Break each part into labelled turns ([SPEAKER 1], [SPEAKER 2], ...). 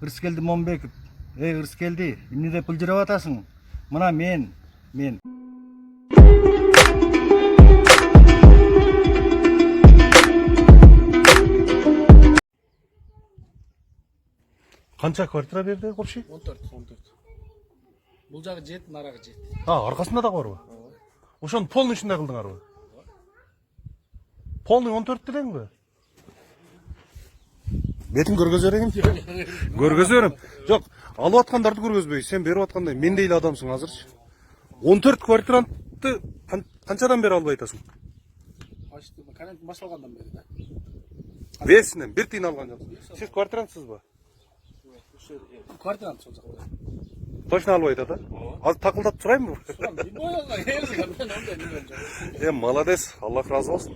[SPEAKER 1] Ырыскелди Момбеков. Ырыскелди, эмне деп былжырап атасың? Мына мен.
[SPEAKER 2] Канча квартира берди общий?
[SPEAKER 3] 14. Бул жагы 7, нарагы 7.
[SPEAKER 2] Аркасында да барбы? Ошону полный ичинде кылдыңарбы? Полный 14 делеңби? Бетин көргөзө берейин. Көргөзө берем. Жок, алып аткандарды көргөзбөй. Сен берип аткандай мендей эле адамсың азырчы. 14 квартиранты канчадан бери албай атасың?
[SPEAKER 3] Карантин башталгандан бери да.
[SPEAKER 2] Бесинен бир тиын алган жоксуң. Сиз квартирантсызбы?
[SPEAKER 3] Квартирант сол жакта.
[SPEAKER 2] Точно албай атат, Азыр такылдап сурайынбы? Молодец, Аллах разы болсун.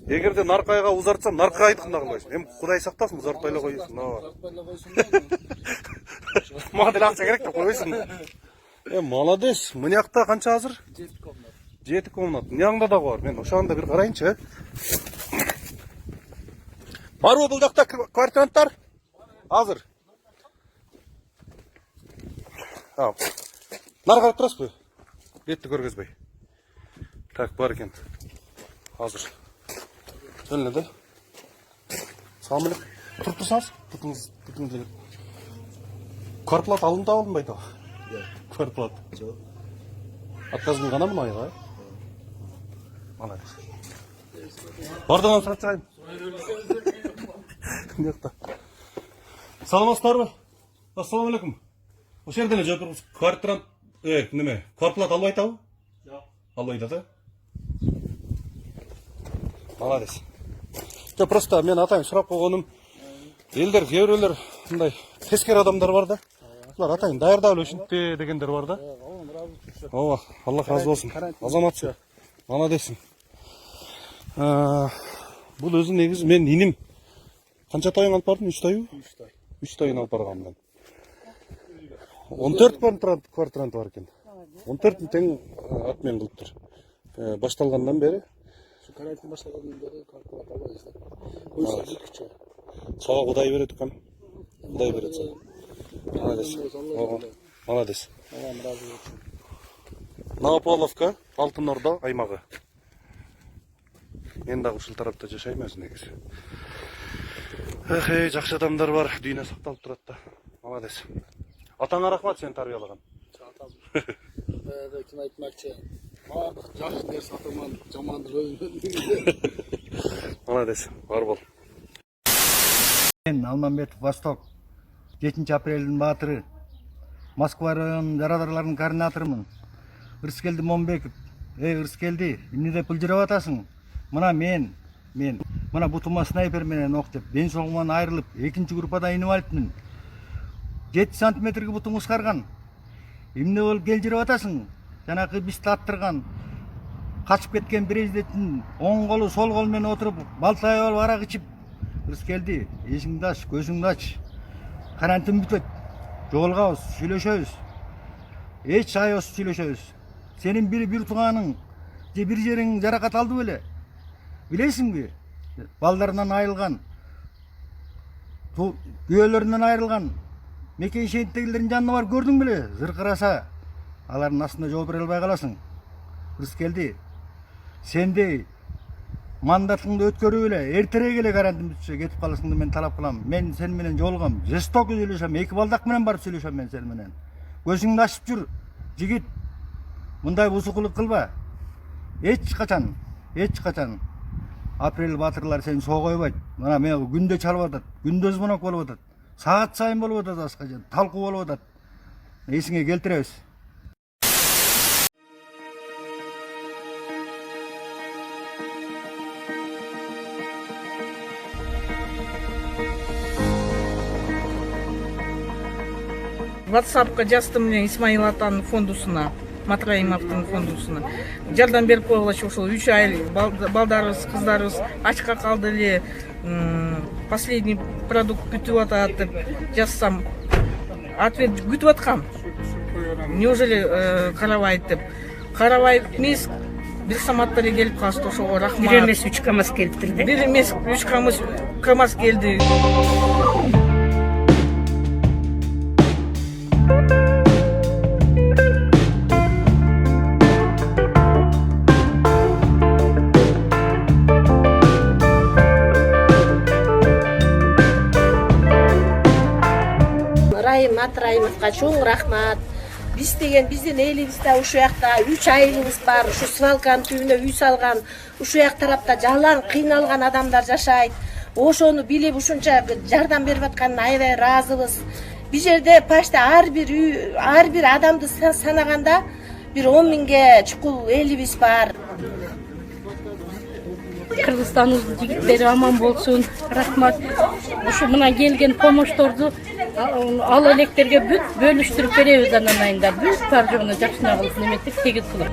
[SPEAKER 2] Эгерде наркайга узартсам, наркай айтканда кылбайсың. Эми Кудай сактасын, узартпай эле койсуң. Мага деле акча керек деп койбойсуң. Молодец. Мынякта канча азыр?
[SPEAKER 3] 7 комнат.
[SPEAKER 2] 7 комнат. Мынягында да бар. Мен ошондо бир карайынчы. Барбы бул жакта квартиранттар? Азыр. Нары карап турасызбы? Бетти көргөзбөй. Так, бар экен. Азыр. Жөн эле да. Салам алейкум. Туруп турсаңыз? Tutуңуз эле. Квартплата алынды алынбайт ал? Квартплата.
[SPEAKER 3] Жок.
[SPEAKER 2] Отказ кылганамы айга? Молодец. Бардыган сурап чыгайын. Саламатсыздарбы? Ассалам алейкум. Ошол жерден эле жооп туруңуз. Квартирант, неме? Квартплата албай атабы?
[SPEAKER 3] Жок.
[SPEAKER 2] Албай атат, Молодец. Жок, просто мен атайын сурап койгонум. Элдер, кээ бирөөлөр мындай тескер адамдар бар да. Булар атайын даярдап эле ушинтпе дегендер бар да. Ооба, Аллах разы болсун. Азаматсың. Молодецсиң. Бул өзү негизи мен иним. Канча тайын алып бардым? 3 тайбы?
[SPEAKER 3] 3 тай.
[SPEAKER 2] 3 тайын алып баргам мен. 14 квартирант бар экен. 14 тең атмен кылыптыр. Башталгандан бери.
[SPEAKER 3] Şu karantin başlagandan beri kalkıp albayız da. Koysa büyükçe.
[SPEAKER 2] Сага Кудай берет экен. Кудай берет сага. Молодец. Молодец.
[SPEAKER 3] Аллам разы болсун.
[SPEAKER 2] Новополовка, Алтын Орда аймагы. Мен дагы ушул тарапта жашайм өзү негизи. Жакшы адамдар бар, дүйнө сакталып турат да. Молодец. Атаңа рахмат сени тарбиялаган.
[SPEAKER 3] Kim aytmakçı? Жақсы дерс атаман, жамандыр өзүнүн.
[SPEAKER 2] Молодец, бар бол.
[SPEAKER 1] Мен Алмамбетов Восток 7 апрелдин баатыры. Москва районунун жарадарлардын координаторумун. Ырыскелди Момбеков. Ырыскелди, эмне деп былжырап атасың? Мына мен. Мына бутума снайпер менен ок деп ден соолугуман айрылып, экинчи группада инип алыптмын. 7 сантиметрге бутум ускарган. Эмне болуп келжиреп атасың? Жанакы бизди аттырган, качып кеткен президенттин оң колу, сол кол менен отуруп, балтай алып арак ичип, Ырыскелди, эсиңди ач, көзүңдү ач. Карантин бүтөт. Жолугабыз, сүйлөшөбүз. Эч аябыз сүйлөшөбүз. Сенин бир тууганың же бир жериң жаракат алды беле? Билесиңби? Балдарынан айрылган, күйөөлөрүнөн айрылган, мекен шенттегилердин жанына барып көрдүң беле? Зыркыраса, алардын астында жооп бере албай каласың. Ырыскелди, сендей мандатыңды өткөрүп эле, эртерээк эле карантин бүтсө кетип каласыңды мен талап кылам. Мен сени менен жолугам, жестоко сүйлөшөм, 2 балдак менен барып сүйлөшөм мен сени менен. Көзүңдү ачып жүр, жигит. Мындай бузукулук кылба. Эч качан. Апрель батырлар сени согойбойт. Мына мен күндө чалып атат, күндө звонок болуп атат. Саат сайын болуп атат аскажан, талкуу болуп атат. Эсиңе келтиребиз.
[SPEAKER 4] WhatsApp'ка жаздым мен Исмаил атанын фондусуна, Матраимовдун фондусуна. Жардам берип койгулачы ошол 3 ай балдарыбыз, кыздарыбыз ачка калды эле. Последний продукт бүтүп атат деп жазсам, ответ күтүп аткам. Неужели карабайт деп. Карабайт эмес, бир саматтар келип калышты, ошого рахмат.
[SPEAKER 5] Бир эмес 3 КАМАЗ келиптир да.
[SPEAKER 4] Бир эмес 3 КАМАЗ келди.
[SPEAKER 6] Райым Матраимовга чоң рахмат. Биз деген биздин элибизде ушул жакта 3 айылыбыз бар. Ушу свалканын түбүнө үй салган, ушул жак тарапта жалаң кыйналган адамдар жашайт. Ошону билип ушунча жардам берип атканына аябай ыраазыбыз. Бул жерде почти ар бир адамды санаганда бир 10 миңге чукул элибиз бар.
[SPEAKER 5] Кыргызстандын жигиттери аман болсун. Рахмат. Ушу мына келген помощторду ал электерге бүт бөлүштүрүп беребиз анан айында. Бүт бар жогуна жакшына кылып неметип тегиз кылып.